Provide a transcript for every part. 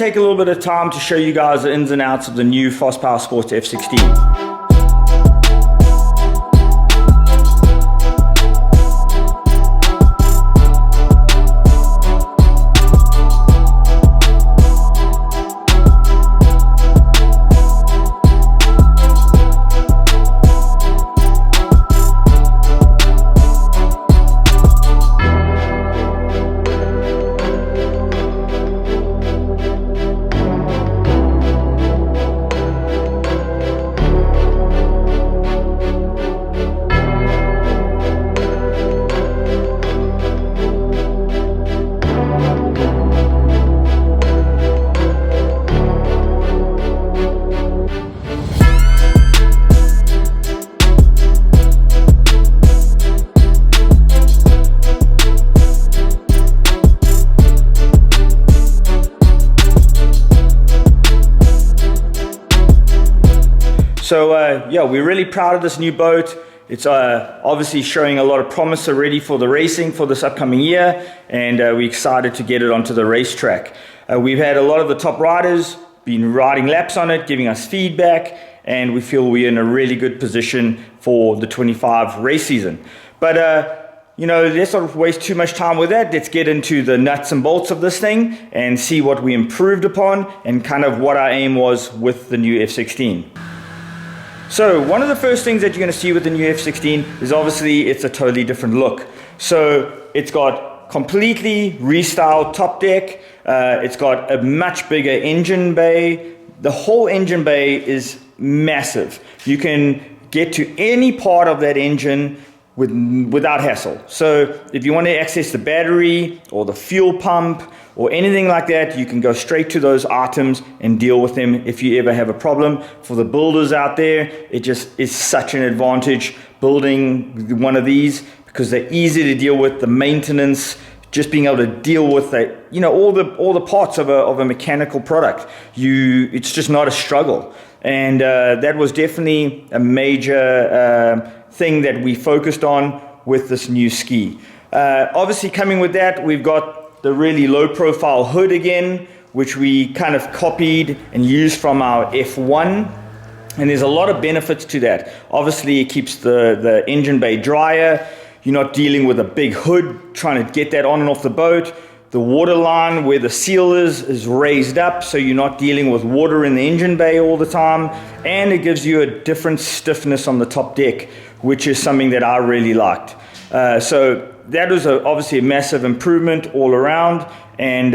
take a little bit of time to show you guys the ins and outs of the new Powersports F16. So yeah, we're really proud of this new boat. It's obviously showing a lot of promise already for the racing for this upcoming year, and we're excited to get it onto the racetrack. We've had a lot of the top riders been riding laps on it, giving us feedback, and we feel we're in a really good position for the 25 race season. But you know, let's not waste too much time with that. Let's get into the nuts and bolts of this thing and see what we improved upon and kind of what our aim was with the new F16. So one of the first things that you're going to see with the new F16 is obviously it's a totally different look. So it's got completely restyled top deck. It's got a much bigger engine bay. The whole engine bay is massive. You can get to any part of that engine without hassle. So if you want to access the battery or the fuel pump or anything like that, you can go straight to those items and deal with them if you ever have a problem. For the builders out there, it just is such an advantage building one of these because they're easy to deal with. The maintenance, just being able to deal with that, you know, all the parts of a mechanical product. It's just not a struggle. And that was definitely a major thing that we focused on with this new ski. Obviously coming with that, we've got the really low profile hood again, which we kind of copied and used from our F1. And there's a lot of benefits to that. Obviously it keeps the engine bay drier. You're not dealing with a big hood, trying to get that on and off the boat. The water line where the seal is raised up, so you're not dealing with water in the engine bay all the time. And it gives you a different stiffness on the top deck, which is something that I really liked. So that was obviously a massive improvement all around, and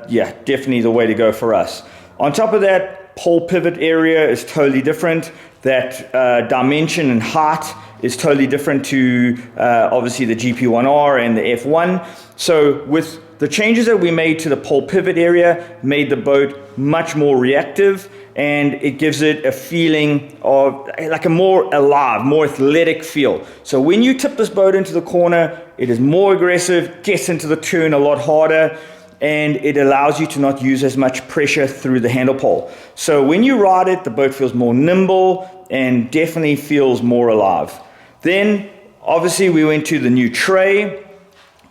yeah, definitely the way to go for us. On top of that, pole pivot area is totally different. That dimension and height is totally different to obviously the GP1R and the F1. So with the changes that we made to the pole pivot area, made the boat much more reactive, and it gives it a feeling of like a more alive, more athletic feel. So when you tip this boat into the corner, it is more aggressive, gets into the turn a lot harder, and it allows you to not use as much pressure through the handle pole. So when you ride it, the boat feels more nimble and definitely feels more alive. Then obviously we went to the new tray.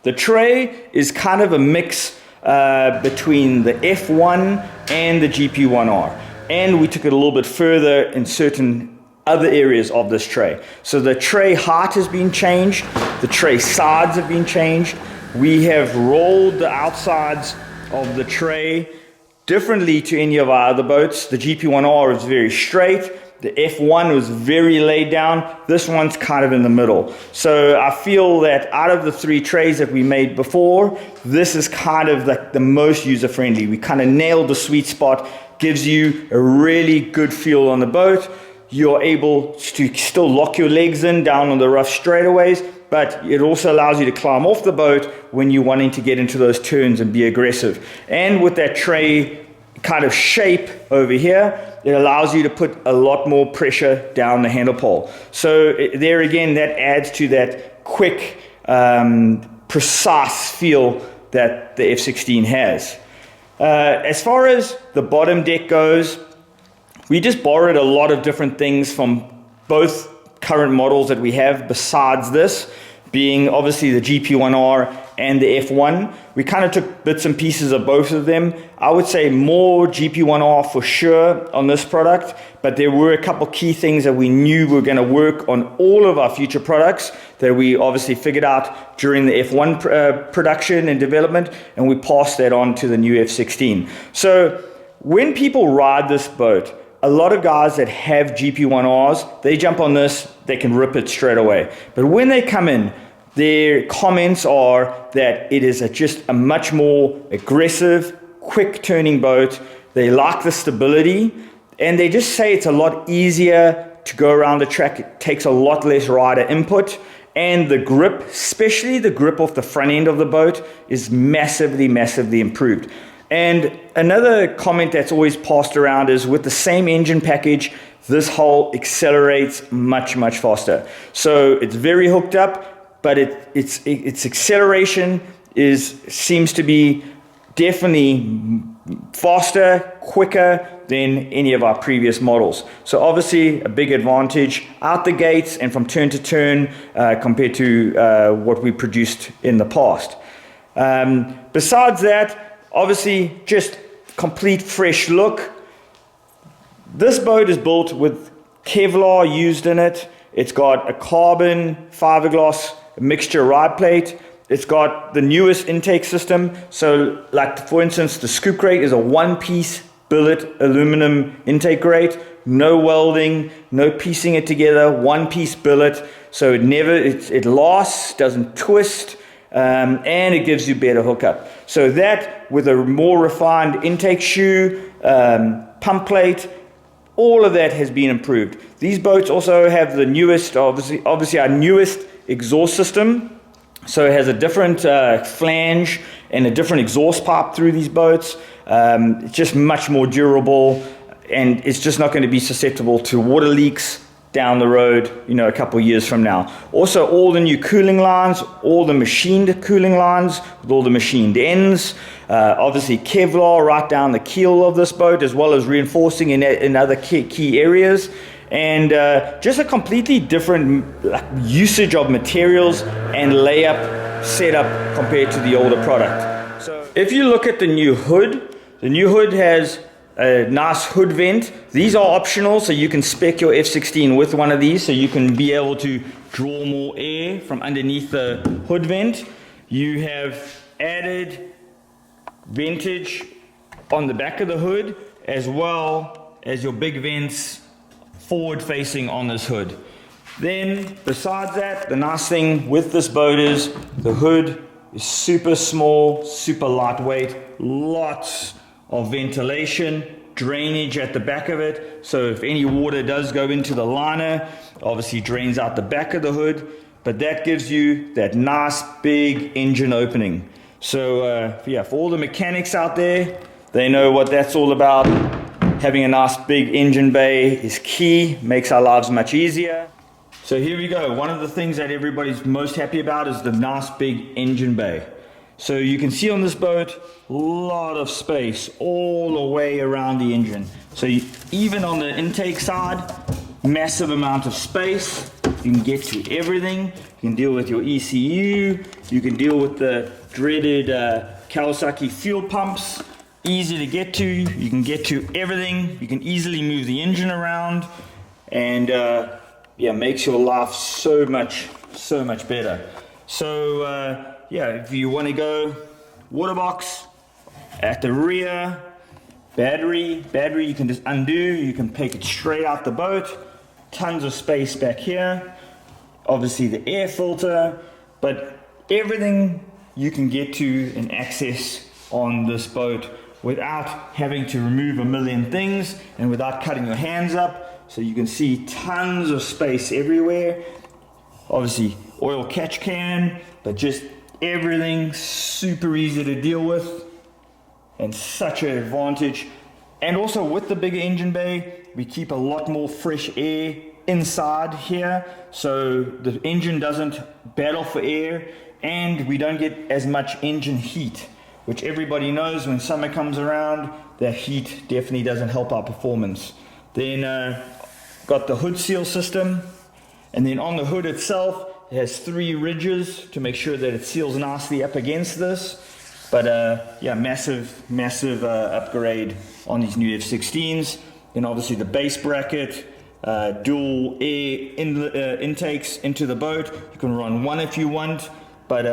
The tray is kind of a mix between the F1 and the GP1R. And we took it a little bit further in certain other areas of this tray. So the tray height has been changed. The tray sides have been changed. We have rolled the outsides of the tray differently to any of our other boats. The GP1R is very straight. The F1 was very laid down. This one's kind of in the middle. So I feel that out of the three trays that we made before, this is kind of like the most user-friendly. We kind of nailed the sweet spot. Gives you a really good feel on the boat. You're able to still lock your legs in down on the rough straightaways, but it also allows you to climb off the boat when you're wanting to get into those turns and be aggressive. And with that tray kind of shape over here, it allows you to put a lot more pressure down the handle pole. So there again, that adds to that quick, precise feel that the F16 has. As far as the bottom deck goes, we just borrowed a lot of different things from both current models that we have besides this, being obviously the GP1R and the F1. We kind of took bits and pieces of both of them. I would say more GP1R for sure on this product, but there were a couple key things that we knew were going to work on all of our future products that we obviously figured out during the F1 production and development, and we passed that on to the new F16. So when people ride this boat, a lot of guys that have GP1Rs, they jump on this, they can rip it straight away. But when they come in, their comments are that it is just a much more aggressive, quick turning boat. They like the stability, and they just say it's a lot easier to go around the track. It takes a lot less rider input, and the grip, especially the grip off the front end of the boat, is massively, massively improved. And another comment that's always passed around is with the same engine package, this hull accelerates much, much faster. So it's very hooked up, but its acceleration seems to be definitely faster, quicker than any of our previous models. So obviously a big advantage out the gates and from turn to turn compared to what we produced in the past. Besides that, obviously, just complete fresh look. This boat is built with Kevlar used in it. It's got a carbon fiberglass mixture ride plate. It's got the newest intake system. So like for instance, the scoop grate is a one-piece billet aluminum intake grate. No welding, no piecing it together, one-piece billet. So it lasts, doesn't twist. And it gives you better hookup. So that with a more refined intake shoe, pump plate, all of that has been improved. These boats also have the newest, obviously our newest exhaust system. So it has a different flange and a different exhaust pipe through these boats. It's just much more durable, and it's just not going to be susceptible to water leaks down the road, a couple of years from now. Also, all the new cooling lines, all the machined cooling lines with all the machined ends. Obviously, Kevlar right down the keel of this boat, as well as reinforcing in other key areas. And just a completely different usage of materials and layup setup compared to the older product. So if you look at the new hood has a nice hood vent. These are optional, so you can spec your F16 with one of these, so you can be able to draw more air from underneath the hood vent. You have added ventage on the back of the hood, as well as your big vents forward facing on this hood. Then besides that, the nice thing with this boat is the hood is super small, super lightweight, lots of ventilation, drainage at the back of it, so if any water does go into the liner, obviously drains out the back of the hood, but that gives you that nice big engine opening. So yeah, for all the mechanics out there, they know what that's all about. Having a nice big engine bay is key, makes our lives much easier. So here we go, one of the things that everybody's most happy about is the nice big engine bay. So you can see on this boat, a lot of space all the way around the engine. So even on the intake side, massive amount of space. You can get to everything. You can deal with your ECU. You can deal with the dreaded Kawasaki fuel pumps. Easy to get to. You can get to everything. You can easily move the engine around. And yeah, makes your life so much better. So yeah, if you want to go water box at the rear, battery you can just undo, you can take it straight out the boat, tons of space back here, obviously the air filter, but everything you can get to and access on this boat without having to remove a million things and without cutting your hands up. So you can see tons of space everywhere, obviously oil catch can, but just everything super easy to deal with and such an advantage. And also with the bigger engine bay, we keep a lot more fresh air inside here, so the engine doesn't battle for air, and we don't get as much engine heat, which everybody knows when summer comes around, that heat definitely doesn't help our performance. Then got the hood seal system, and then on the hood itself It has 3 ridges to make sure that it seals nicely up against this. But yeah, massive upgrade on these new F16s. Then obviously the base bracket, dual air intakes into the boat. You can run one if you want, but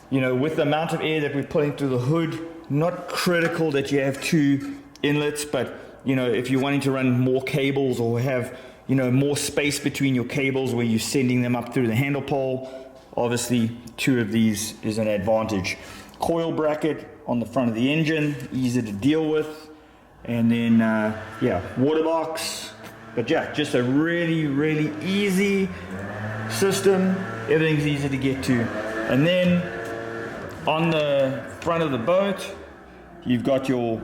you know, with the amount of air that we're putting through the hood, not critical that you have 2 inlets, but you know, if you're wanting to run more cables or have, you know, more space between your cables where you're sending them up through the handle pole, obviously 2 of these is an advantage. Coil bracket on the front of the engine, easy to deal with. And then yeah, water box. But yeah, just a really easy system. Everything's easy to get to. And then on the front of the boat, you've got your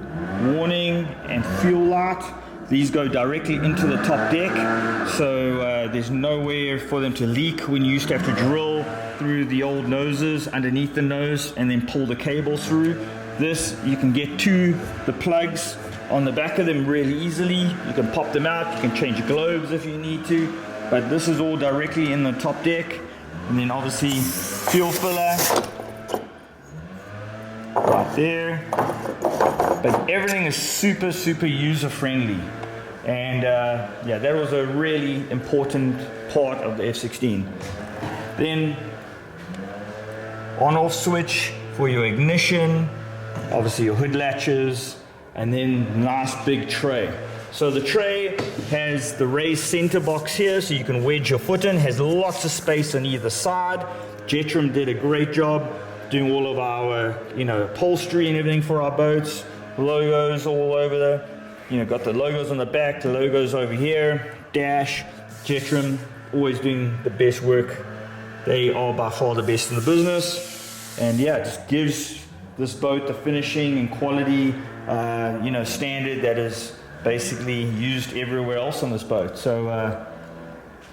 warning and fuel light. These go directly into the top deck, so there's nowhere for them to leak when you used to have to drill through the old noses underneath the nose and then pull the cables through. This, you can get to the plugs on the back of them really easily. You can pop them out, you can change globes if you need to, but this is all directly in the top deck. And then obviously fuel filler right there. But everything is super user friendly, and yeah, that was a really important part of the F16. Then on-off switch for your ignition, obviously your hood latches, and then nice big tray. So the tray has the raised center box here, so you can wedge your foot in, has lots of space on either side. Jetram did a great job doing all of our, you know, upholstery and everything for our boats. Logos all over there, you know, got the logos on the back, the logos over here. Dash, Jetram, always doing the best work. They are by far the best in the business, and yeah, it just gives this boat the finishing and quality, you know, standard that is basically used everywhere else on this boat. So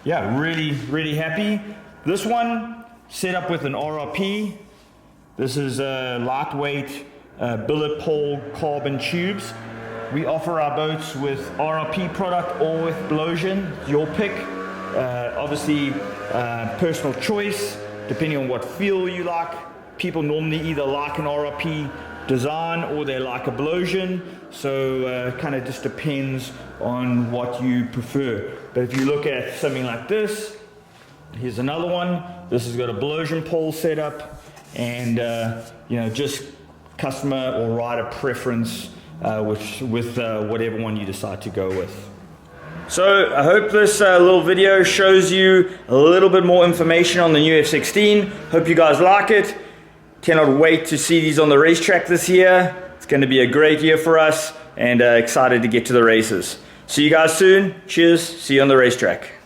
yeah, really happy. This one set up with an RRP. This is a lightweight billet pole carbon tubes. We offer our boats with RRP product or with Blowsion, your pick. Obviously personal choice depending on what feel you like. People normally either like an RRP design or they like a Blowsion, so kind of just depends on what you prefer. But if you look at something like this, here's another one. This has got a Blowsion pole setup, and you know, just customer or rider preference with whatever one you decide to go with. So I hope this little video shows you a little bit more information on the new F16. Hope you guys like it. Cannot wait to see these on the racetrack this year. It's going to be a great year for us, and excited to get to the races. See you guys soon. Cheers. See you on the racetrack.